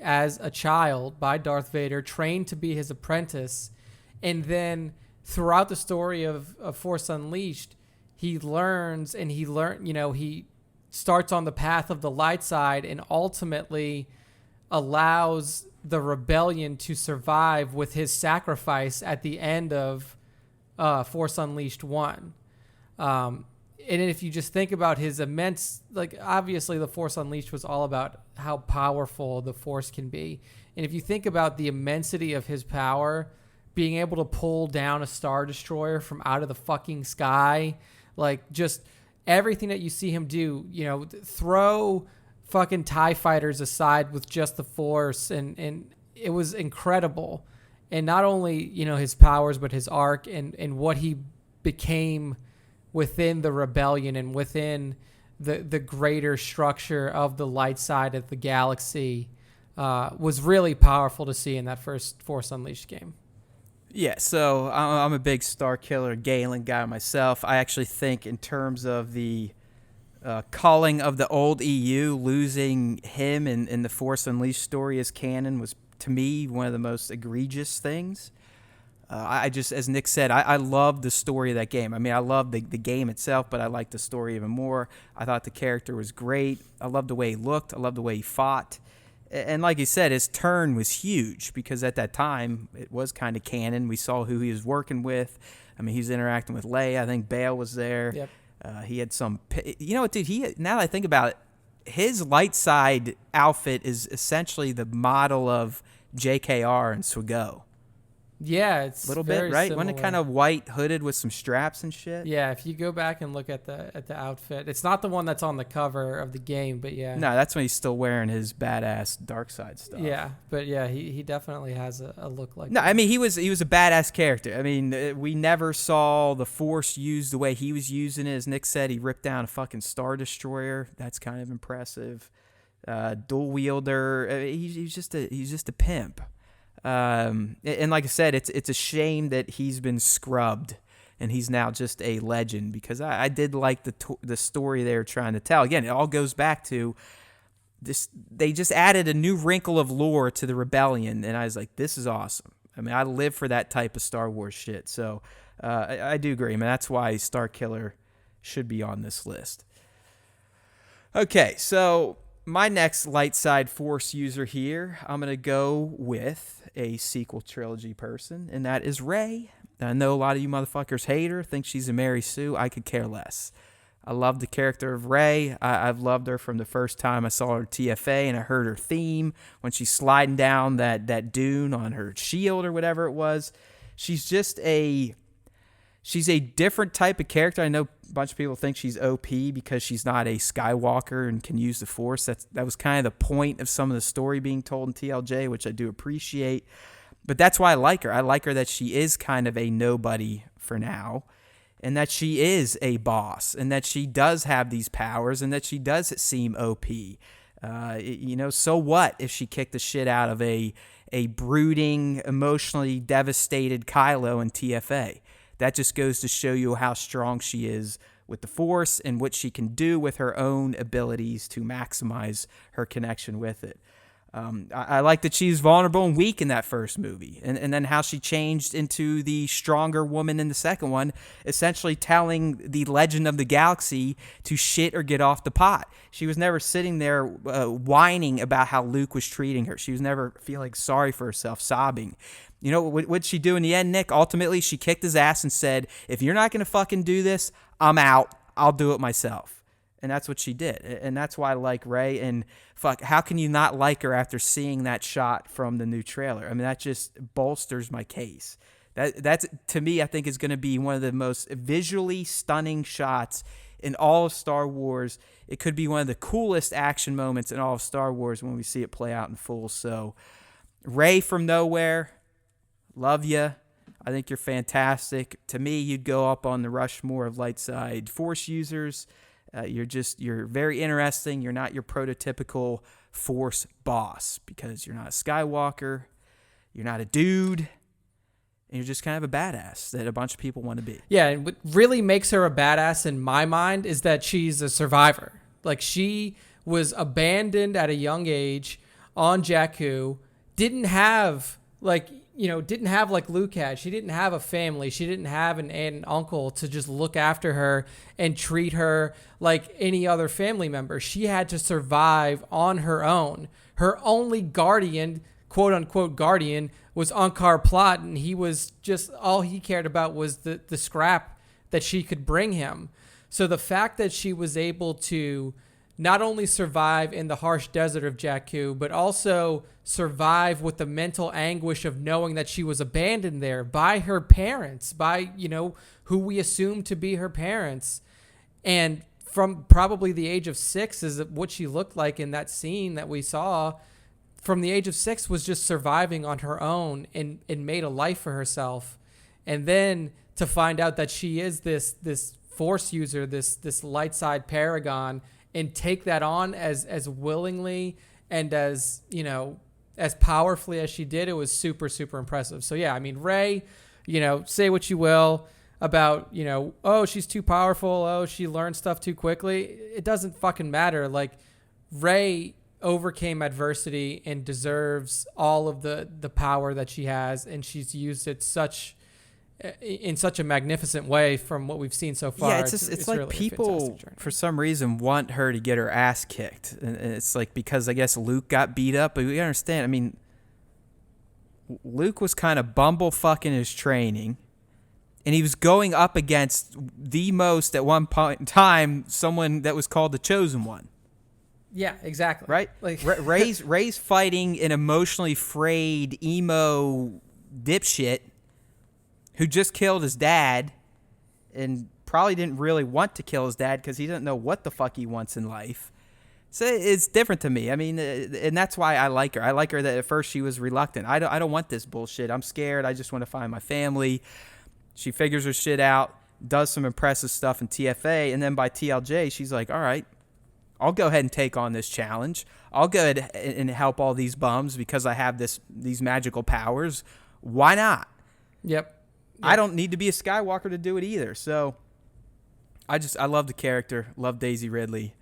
as a child by Darth Vader, trained to be his apprentice, and then throughout the story of Force Unleashed, he learns, and he starts on the path of the light side and ultimately allows the rebellion to survive with his sacrifice at the end of Force Unleashed 1. And if you just think about his immense, obviously the Force Unleashed was all about how powerful the Force can be. And if you think about the immensity of his power, being able to pull down a Star Destroyer from out of the fucking sky, just everything that you see him do, throw fucking TIE fighters aside with just the Force, and it was incredible. And not only, his powers, but his arc and what he became within the rebellion and within the greater structure of the light side of the galaxy was really powerful to see in that first Force Unleashed game. Yeah, so I'm a big Starkiller Galan guy myself. I actually think in terms of the calling of the old EU, losing him in the Force Unleashed story as canon was, to me, one of the most egregious things. I just, as Nick said, I love the story of that game. I mean, I love the game itself, but I like the story even more. I thought the character was great. I loved the way he looked. I loved the way he fought. And like you said, his turn was huge because at that time, it was kind of canon. We saw who he was working with. I mean, he was interacting with Leia. I think Bail was there. Yep. He had some... You know what, dude? Now that I think about it, his light side outfit is essentially the model of JKR and Swago. Yeah, it's a little bit, right? Wasn't it kind of white hooded with some straps and shit? Yeah, if you go back and look at the outfit, it's not the one that's on the cover of the game, but yeah. No, that's when he's still wearing his badass dark side stuff. Yeah, but yeah, he definitely has a look like No, that. I mean, he was a badass character. I mean, we never saw the Force used the way he was using it. As Nick said, he ripped down a fucking Star Destroyer. That's kind of impressive. Dual wielder. He's just a pimp. And like I said, it's a shame that he's been scrubbed and he's now just a legend, because I did like the story they were trying to tell. Again, it all goes back to this. They just added a new wrinkle of lore to the rebellion, and I was like, this is awesome. I mean, I live for that type of Star Wars shit. So I do agree. I mean, that's why Starkiller should be on this list. Okay, so my next light side Force user here, I'm going to go with a sequel trilogy person, and that is Rey. I know a lot of you motherfuckers hate her, think she's a Mary Sue. I could care less. I love the character of Rey. I've loved her from the first time I saw her TFA and I heard her theme when she's sliding down that dune on her shield or whatever it was. She's a different type of character. I know a bunch of people think she's OP because she's not a Skywalker and can use the Force. That was kind of the point of some of the story being told in TLJ, which I do appreciate. But that's why I like her. I like her that she is kind of a nobody for now, and that she is a boss, and that she does have these powers, and that she does seem OP. So what if she kicked the shit out of a brooding, emotionally devastated Kylo in TFA? That just goes to show you how strong she is with the Force and what she can do with her own abilities to maximize her connection with it. I like that she's vulnerable and weak in that first movie, and then how she changed into the stronger woman in the second one, essentially telling the Legend of the Galaxy to shit or get off the pot. She was never sitting there whining about how Luke was treating her. She was never feeling sorry for herself, sobbing. You know, what'd she do in the end, Nick? Ultimately, she kicked his ass and said, if you're not going to fucking do this, I'm out. I'll do it myself. And that's what she did. And that's why I like Rey. And fuck, how can you not like her after seeing that shot from the new trailer? I mean, that just bolsters my case. That's, to me, I think is going to be one of the most visually stunning shots in all of Star Wars. It could be one of the coolest action moments in all of Star Wars when we see it play out in full. So, Rey from nowhere, love you. I think you're fantastic. To me, you'd go up on the Rushmore of light side Force users. You're very interesting. You're not your prototypical Force boss because you're not a Skywalker. You're not a dude. And you're just kind of a badass that a bunch of people want to be. Yeah, and what really makes her a badass in my mind is that she's a survivor. Like, she was abandoned at a young age on Jakku, didn't have like Luke had. She didn't have a family. She didn't have an aunt and uncle to just look after her and treat her like any other family member. She had to survive on her own. Her only guardian, quote unquote guardian, was Unkar Plot, and he was just, all he cared about was the scrap that she could bring him. So the fact that she was able to not only survive in the harsh desert of Jakku, but also survive with the mental anguish of knowing that she was abandoned there by her parents, by, who we assume to be her parents. And from probably the age of 6 is what she looked like in that scene that we saw. From the age of 6 was just surviving on her own and made a life for herself. And then to find out that she is this Force user, this light side paragon, and take that on as willingly and as powerfully as she did, it was super, super impressive. So yeah, I mean, Rey, say what you will about, oh, she's too powerful. Oh, she learned stuff too quickly. It doesn't fucking matter. Like, Rey overcame adversity and deserves all of the power that she has. And she's used it in such a magnificent way from what we've seen so far. Yeah, it's like really people, for some reason, want her to get her ass kicked. And it's like because, I guess, Luke got beat up. But we understand, I mean, Luke was kind of bumblefucking his training. And he was going up against the most, at one point in time, someone that was called the Chosen One. Yeah, exactly. Right? Like Rey's fighting an emotionally frayed, emo dipshit who just killed his dad and probably didn't really want to kill his dad because he doesn't know what the fuck he wants in life. So it's different to me. I mean, and that's why I like her. I like her that at first she was reluctant. I don't want this bullshit. I'm scared. I just want to find my family. She figures her shit out, does some impressive stuff in TFA, and then by TLJ, she's like, all right, I'll go ahead and take on this challenge. I'll go ahead and help all these bums because I have these magical powers. Why not? Yep. I don't need to be a Skywalker to do it either. So I love the character, love Daisy Ridley.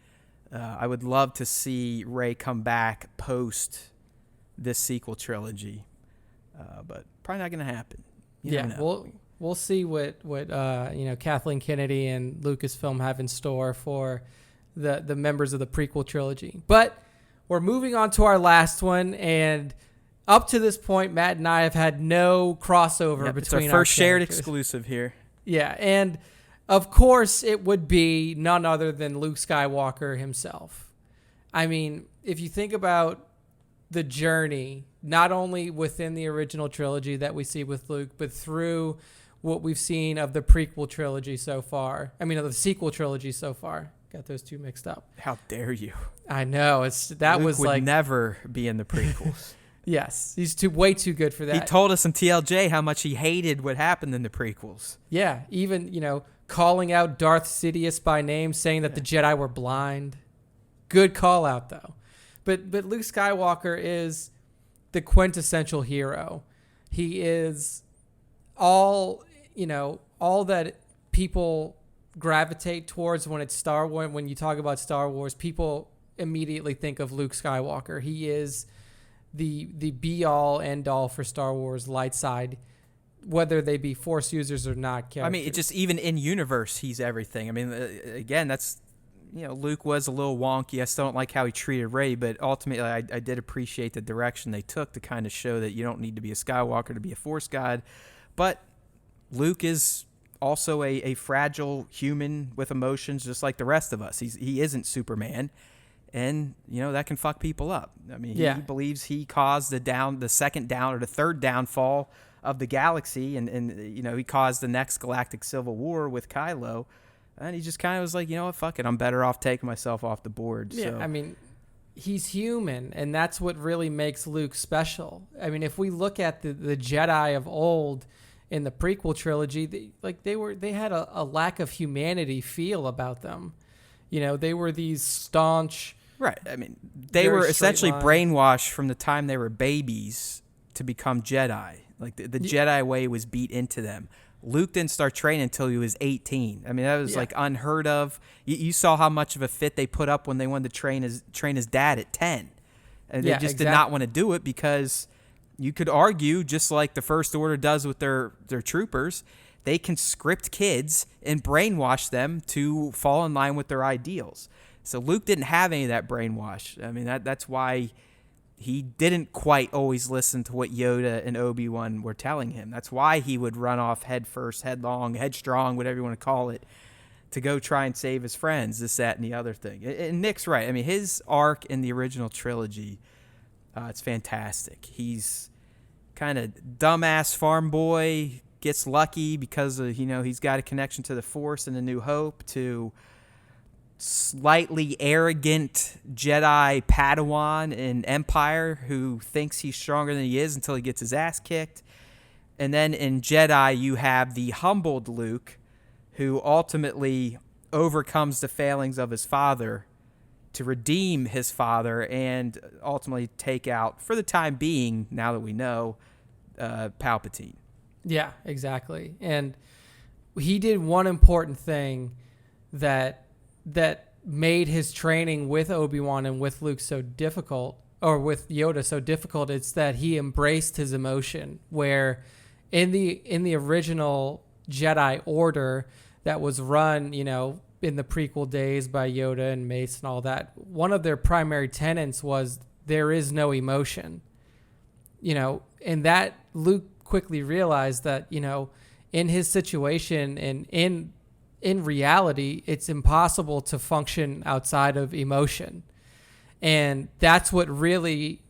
I would love to see Rey come back post this sequel trilogy, but probably not going to happen. You never know. We'll see what Kathleen Kennedy and Lucasfilm have in store for the members of the prequel trilogy. But we're moving on to our last one, and up to this point, Matt and I have had no crossover between it's our first our shared characters. exclusive here. Yeah, and of course it would be none other than Luke Skywalker himself. I mean, if you think about the journey, not only within the original trilogy that we see with Luke, but through what we've seen of the prequel trilogy so far. I mean, of the sequel trilogy so far. Got those two mixed up. How dare you? I know. Luke would never be in the prequels. Yes, he's way too good for that. He told us in TLJ how much he hated what happened in the prequels. Yeah, even, calling out Darth Sidious by name, saying that the Jedi were blind. Good call out, though. But Luke Skywalker is the quintessential hero. He is all that people gravitate towards when it's Star Wars. When you talk about Star Wars, people immediately think of Luke Skywalker. He is the be all end all for Star Wars light side, whether they be Force users or not. Characters. I mean, it just even in universe, he's everything. I mean, again, that's Luke was a little wonky. I still don't like how he treated Rey, but ultimately, I did appreciate the direction they took to kind of show that you don't need to be a Skywalker to be a Force god. But Luke is also a fragile human with emotions, just like the rest of us. He isn't Superman. And, that can fuck people up. I mean, he believes he caused the second down or the third downfall of the galaxy. And he caused the next galactic civil war with Kylo. And he just kind of was like, what, fuck it. I'm better off taking myself off the board. Yeah, so. I mean, he's human. And that's what really makes Luke special. I mean, if we look at the Jedi of old in the prequel trilogy, they had a lack of humanity feel about them. They were these staunch... Right. I mean, they were essentially brainwashed from the time they were babies to become Jedi. Like the Jedi way was beat into them. Luke didn't start training until he was 18. I mean, that was like unheard of. You saw how much of a fit they put up when they wanted to train his dad at 10. And they just did not want to do it because you could argue, just like the First Order does with their troopers, they can script kids and brainwash them to fall in line with their ideals. So Luke didn't have any of that brainwash. I mean, that's why he didn't quite always listen to what Yoda and Obi-Wan were telling him. That's why he would run off head first, headlong, headstrong, whatever you want to call it, to go try and save his friends, this, that, and the other thing. And Nick's right. I mean, his arc in the original trilogy, it's fantastic. He's kind of dumbass farm boy, gets lucky because of, he's got a connection to the Force and A New Hope, to slightly arrogant Jedi Padawan in Empire who thinks he's stronger than he is until he gets his ass kicked. And then in Jedi, you have the humbled Luke who ultimately overcomes the failings of his father to redeem his father and ultimately take out, for the time being, now that we know, Palpatine. Yeah, exactly. And he did one important thing that made his training with Obi-Wan and with Luke so difficult, or with Yoda so difficult. It's that he embraced his emotion, where in the original Jedi Order that was run, in the prequel days by Yoda and Mace and all that, one of their primary tenets was there is no emotion. And that Luke quickly realized that, in his situation and in reality, it's impossible to function outside of emotion. And that's what really,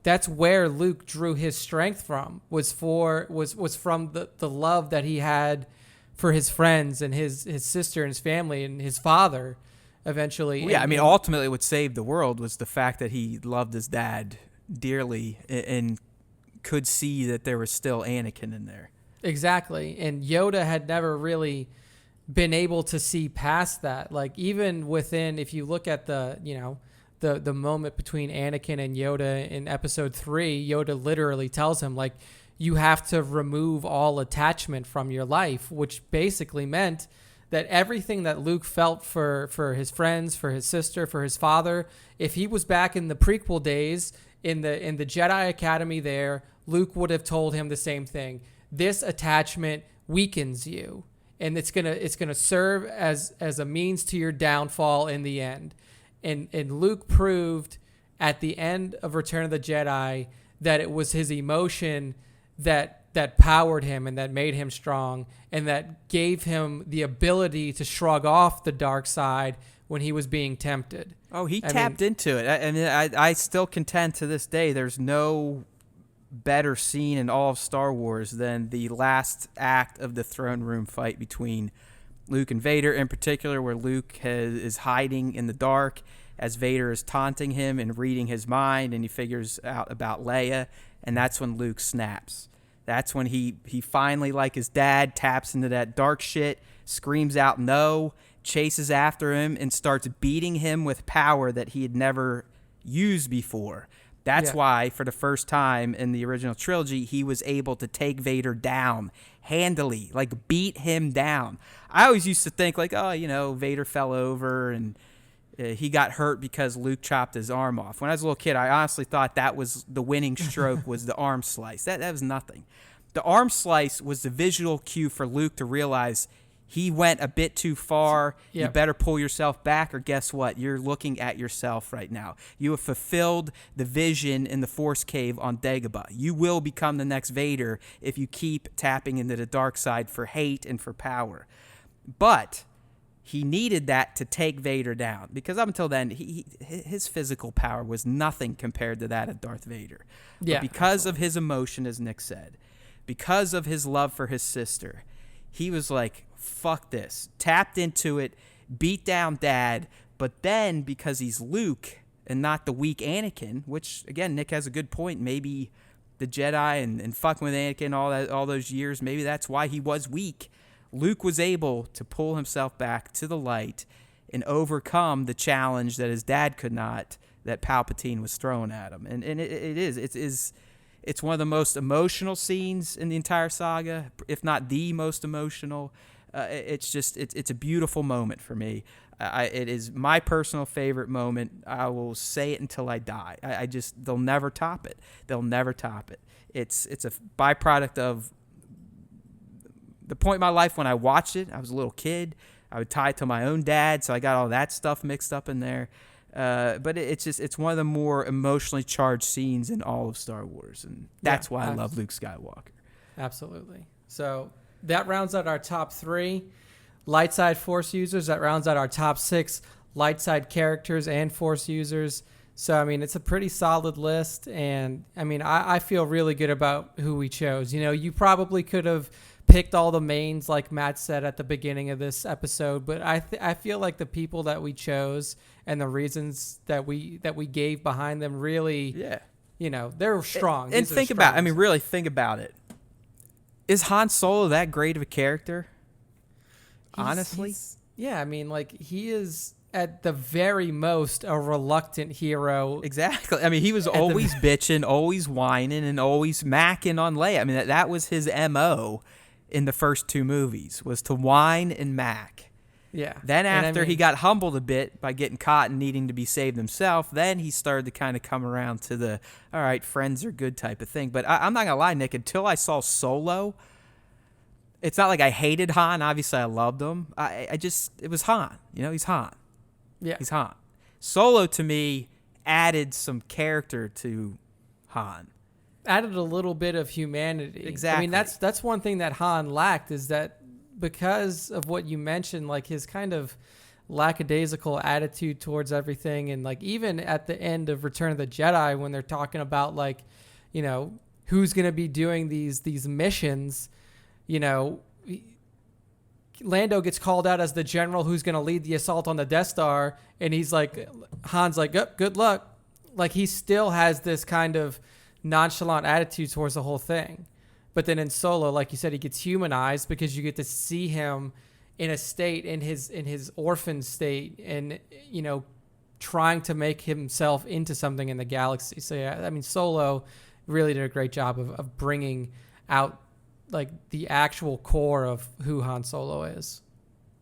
that's where Luke drew his strength from, was from the love that he had for his friends and his sister and his family and his father eventually. Well, yeah, ultimately what saved the world was the fact that he loved his dad dearly and could see that there was still Anakin in there. Exactly. And Yoda had never really been able to see past that. Like even within, if you look at the, the moment between Anakin and Yoda in episode 3, Yoda literally tells him like, you have to remove all attachment from your life, which basically meant that everything that Luke felt for his friends, for his sister, for his father, if he was back in the prequel days in the Jedi Academy there, Luke would have told him the same thing. This attachment weakens you, and it's gonna serve as a means to your downfall in the end. And Luke proved at the end of Return of the Jedi that it was his emotion that powered him and that made him strong and that gave him the ability to shrug off the dark side when he was being tempted. Oh, he tapped into it. I still contend to this day there's no better scene in all of Star Wars than the last act of the throne room fight between Luke and Vader, in particular, where Luke is hiding in the dark as Vader is taunting him and reading his mind, and he figures out about Leia, and that's when Luke snaps. That's when he finally, like his dad, taps into that dark shit, screams out no, chases after him, and starts beating him with power that he had never used before. That's why, for the first time in the original trilogy, he was able to take Vader down handily, like beat him down. I always used to think like, oh, Vader fell over and he got hurt because Luke chopped his arm off. When I was a little kid, I honestly thought that was the winning stroke was the arm slice. That was nothing. The arm slice was the visual cue for Luke to realize he went a bit too far. Yep. You better pull yourself back, or guess what? You're looking at yourself right now. You have fulfilled the vision in the Force Cave on Dagobah. You will become the next Vader if you keep tapping into the dark side for hate and for power. But he needed that to take Vader down, because up until then, his physical power was nothing compared to that of Darth Vader. Yeah, but because of his emotion, as Nick said, because of his love for his sister, he was like, fuck this, tapped into it, beat down Dad. But then, because he's Luke and not the weak Anakin, which, again, Nick has a good point, maybe the Jedi and fucking with Anakin all those years, maybe that's why he was weak. Luke was able to pull himself back to the light and overcome the challenge that his dad could not, that Palpatine was throwing at him. And it's one of the most emotional scenes in the entire saga, if not the most emotional. It's a beautiful moment for me. It is my personal favorite moment. I will say it until I die. They'll never top it. They'll never top it. It's a byproduct of the point in my life when I watched it. I was a little kid. I would tie it to my own dad, so I got all that stuff mixed up in there. But it's one of the more emotionally charged scenes in all of Star Wars, and that's why I love Luke Skywalker. Absolutely. So that rounds out our top 3 light side Force users. That rounds out our top 6 light side characters and Force users. So, I mean, it's a pretty solid list, and, I mean, I feel really good about who we chose. You probably could have picked all the mains like Matt said at the beginning of this episode, but I feel like the people that we chose and the reasons that we gave behind them really, they're strong. And think about it. Is Han Solo that great of a character? Honestly? I mean, like, he is at the very most a reluctant hero. Exactly. I mean, he was always bitching, always whining, and always macking on Leia. I mean, that was his MO in the first 2 movies, was to whine and mac. Yeah. Then after he got humbled a bit by getting caught and needing to be saved himself, then he started to kind of come around to the, all right, friends are good type of thing. But I'm not going to lie, Nick, until I saw Solo, it's not like I hated Han. Obviously, I loved him. It was Han. He's Han. Yeah. He's Han. Solo, to me, added some character to Han. Added a little bit of humanity. Exactly. I mean, that's one thing that Han lacked, is that because of what you mentioned, like his kind of lackadaisical attitude towards everything, and like even at the end of Return of the Jedi when they're talking about like, who's going to be doing these missions, Lando gets called out as the general who's going to lead the assault on the Death Star, and Han's like, oh, good luck. Like, he still has this kind of nonchalant attitude towards the whole thing. But then in Solo, like you said, he gets humanized because you get to see him in a state in his orphan state, and trying to make himself into something in the galaxy. So yeah, I mean, Solo really did a great job of bringing out like the actual core of who Han Solo is.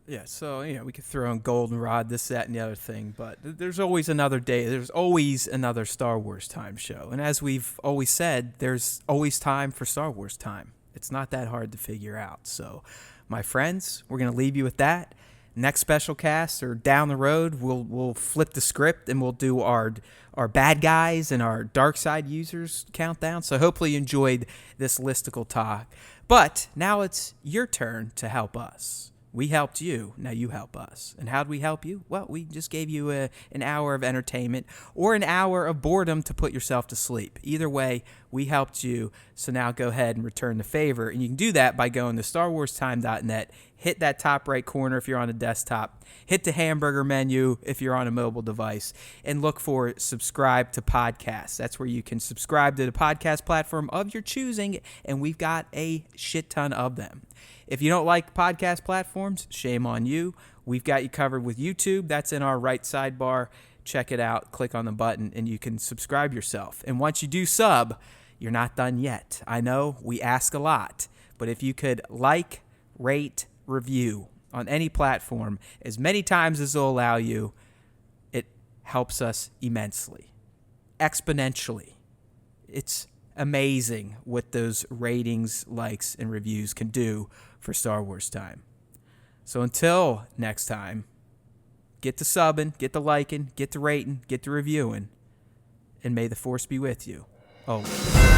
Yeah, so, we could throw in Goldenrod, this, that, and the other thing, but there's always another day. There's always another Star Wars time show. And as we've always said, there's always time for Star Wars time. It's not that hard to figure out. So, my friends, we're going to leave you with that. Next special cast or down the road, we'll flip the script and we'll do our bad guys and our dark side users countdown. So hopefully you enjoyed this listicle talk. But now it's your turn to help us. We helped you. Now you help us. And how did we help you? Well, we just gave you an hour of entertainment or an hour of boredom to put yourself to sleep. Either way, we helped you. So now go ahead and return the favor. And you can do that by going to StarWarsTime.net. Hit that top right corner if you're on a desktop. Hit the hamburger menu if you're on a mobile device. And look for subscribe to podcasts. That's where you can subscribe to the podcast platform of your choosing. And we've got a shit ton of them. If you don't like podcast platforms, shame on you. We've got you covered with YouTube. That's in our right sidebar. Check it out. Click on the button, and you can subscribe yourself. And once you do sub, you're not done yet. I know we ask a lot, but if you could like, rate, review on any platform as many times as they'll allow you, it helps us immensely, exponentially. It's amazing what those ratings, likes, and reviews can do for Star Wars Time. So until next time, get to subbing, get to liking, get to rating, get to reviewing, and may the Force be with you always.